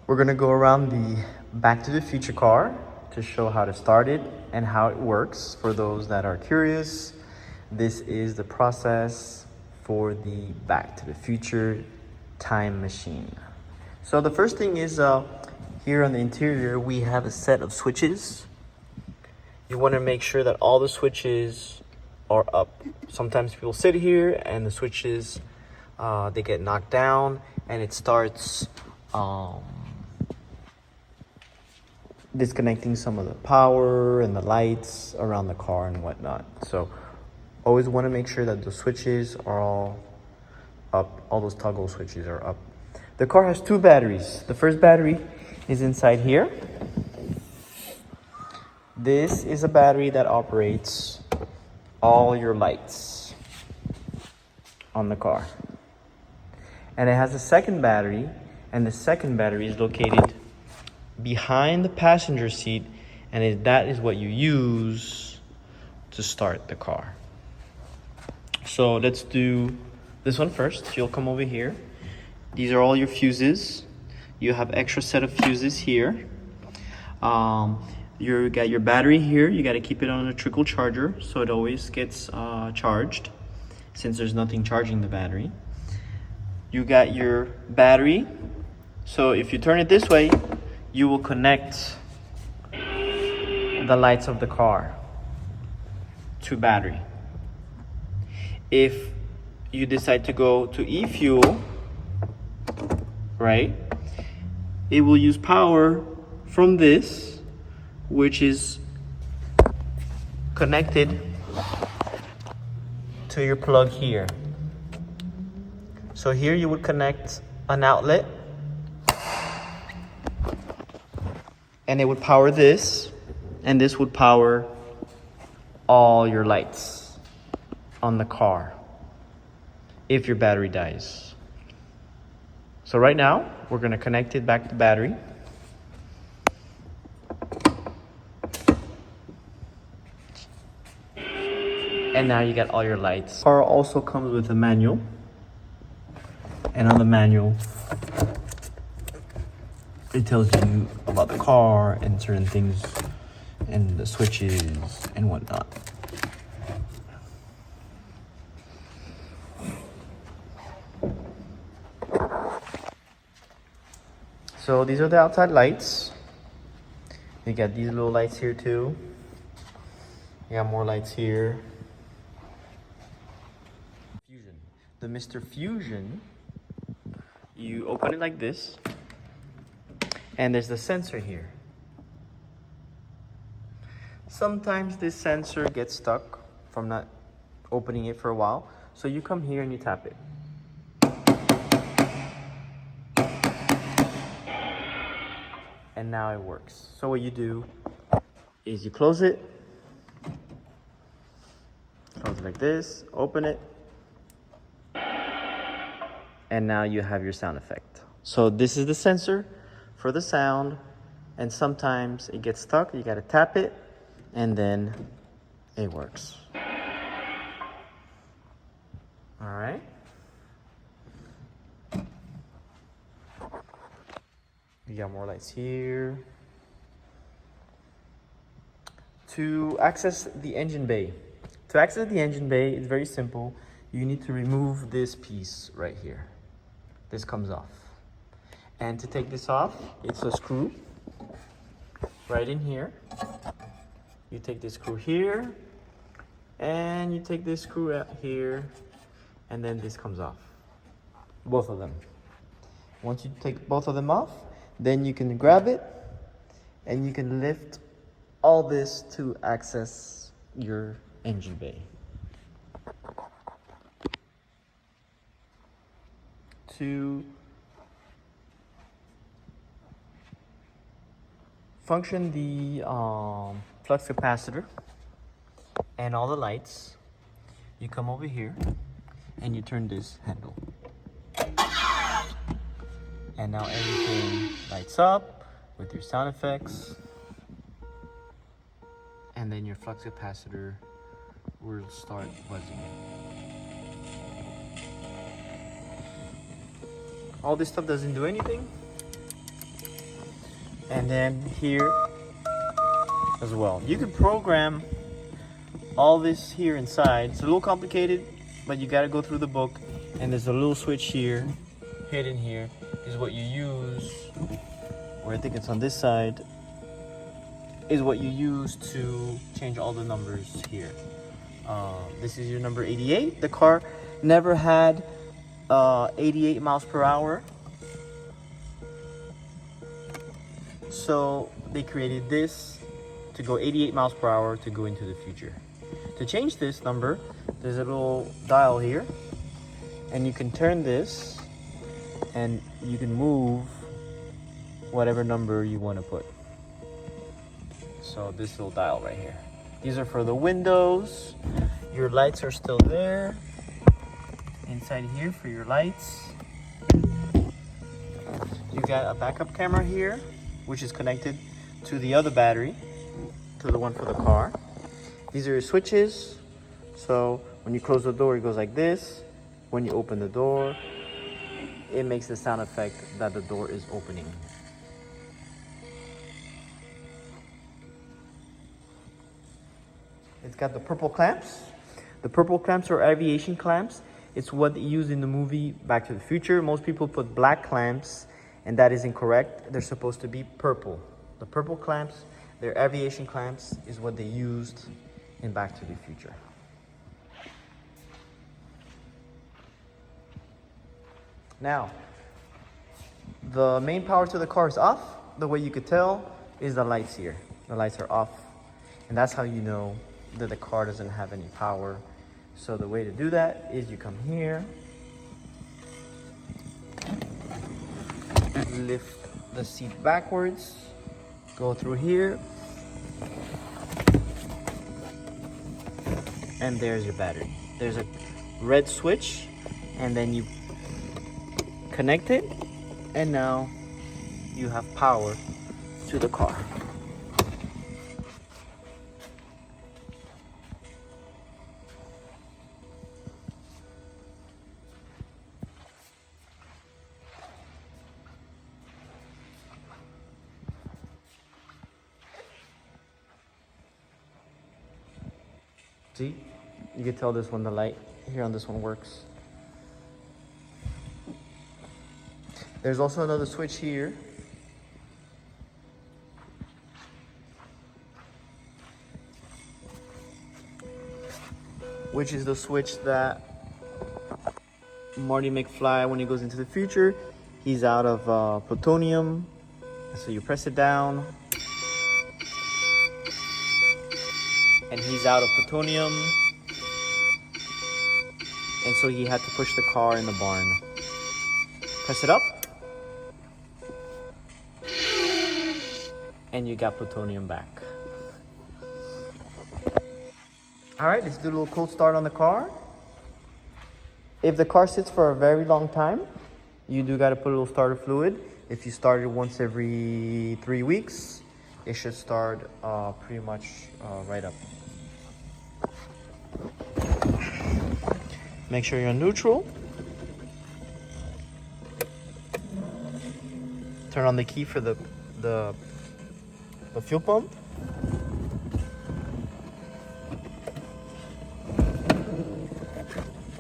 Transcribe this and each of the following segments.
We're gonna go around the Back to the Future car to show how to start it and how it works. For those that are curious, this is the process for the Back to the Future time machine. So the first thing is here on the interior, we have a set of switches. You want to make sure that all the switches are up. Sometimes people sit here and the switches, they get knocked down and it starts disconnecting some of the power and the lights around the car and whatnot. So always want to make sure that the switches are all up. All those toggle switches are up. The car has two batteries. The first battery is inside here. This is a battery that operates all your lights on the car. And it has a second battery, and the second battery is located behind the passenger seat, and that is what you use to start the car. So let's do this one first. You'll come over here. These are all your fuses. You have extra set of fuses here. You got your battery here. You got to keep it on a trickle charger so it always gets charged, since there's nothing charging the battery. You got your battery. So if you turn it this way, you will connect the lights of the car to battery. If you decide to go to e-fuel, right, it will use power from this, which is connected to your plug here. So here you would connect an outlet and it would power this, and this would power all your lights on the car if your battery dies. So right now, we're gonna connect it back to battery. And now you got all your lights. Car also comes with a manual. And on the manual, it tells you about the car and certain things and the switches and whatnot. So these are the outside lights. You got these little lights here too. You got more lights here. Fusion. The Mr. Fusion, you open it like this. And there's the sensor here. Sometimes this sensor gets stuck from not opening it for a while. So you come here and you tap it. And now it works. So what you do is you close it like this, open it, and now you have your sound effect. So this is the sensor for the sound, and sometimes it gets stuck. You gotta tap it, and then it works. All right. You got more lights here. To access the engine bay. To access the engine bay, it's very simple. You need to remove this piece right here. This comes off. And to take this off, it's a screw right in here. You take this screw here, and you take this screw out here, and then this comes off. Both of them. Once you take both of them off, then you can grab it, and you can lift all this to access your engine bay. To function the flux capacitor and all the lights, you come over here and you turn this handle. And now everything lights up with your sound effects. And then your flux capacitor will start buzzing. All this stuff doesn't do anything. And then here as well. You can program all this here inside. It's a little complicated, but you got to go through the book. And there's a little switch here, hidden here, is what you use, or I think it's on this side, is what you use to change all the numbers here. This is your number 88. The car never had 88 miles per hour. So they created this to go 88 miles per hour to go into the future. To change this number, there's a little dial here, and you can turn this and you can move whatever number you want to put. So this little dial right here. These are for the windows. Your lights are still there. Inside here for your lights. You got a backup camera here, which is connected to the other battery, to the one for the car. These are your switches. So when you close the door, it goes like this. When you open the door, it makes the sound effect that the door is opening. It's got the purple clamps. The purple clamps are aviation clamps. It's what they used in the movie Back to the Future. Most people put black clamps, and that is incorrect. They're supposed to be purple. The purple clamps, they're aviation clamps, is what they used in Back to the Future. Now, the main power to the car is off. The way you could tell is the lights here. The lights are off, and that's how you know that the car doesn't have any power. So the way to do that is you come here, lift the seat backwards, go through here, and there's your battery. There's a red switch, and then you connect it, and now you have power to the car. See, you can tell this one, the light here on this one works. There's also another switch here. Which is the switch that Marty McFly, when he goes into the future, he's out of plutonium. So you press it down, and he's out of plutonium, and so he had to push the car in the barn. Press it up, and you got plutonium back. All right, let's do a little cold start on the car. If the car sits for a very long time, you do got to put a little starter fluid. If you start it once every 3 weeks, it should start pretty much right up. Make sure you're on neutral. Turn on the key for the fuel pump.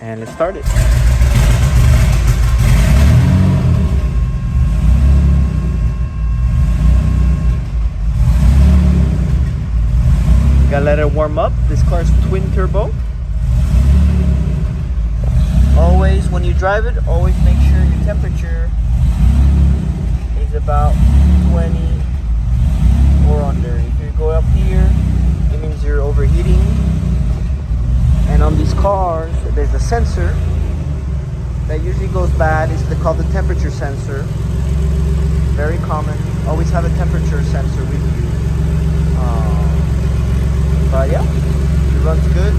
And let's start it. Gotta let it warm up. This car is twin turbo. Always, when you drive it, always make sure your temperature is about 20 or under. If you go up here, it means you're overheating. And on these cars, there's a sensor that usually goes bad. It's called the temperature sensor. Very common. Always have a temperature sensor with you. But yeah, it runs good.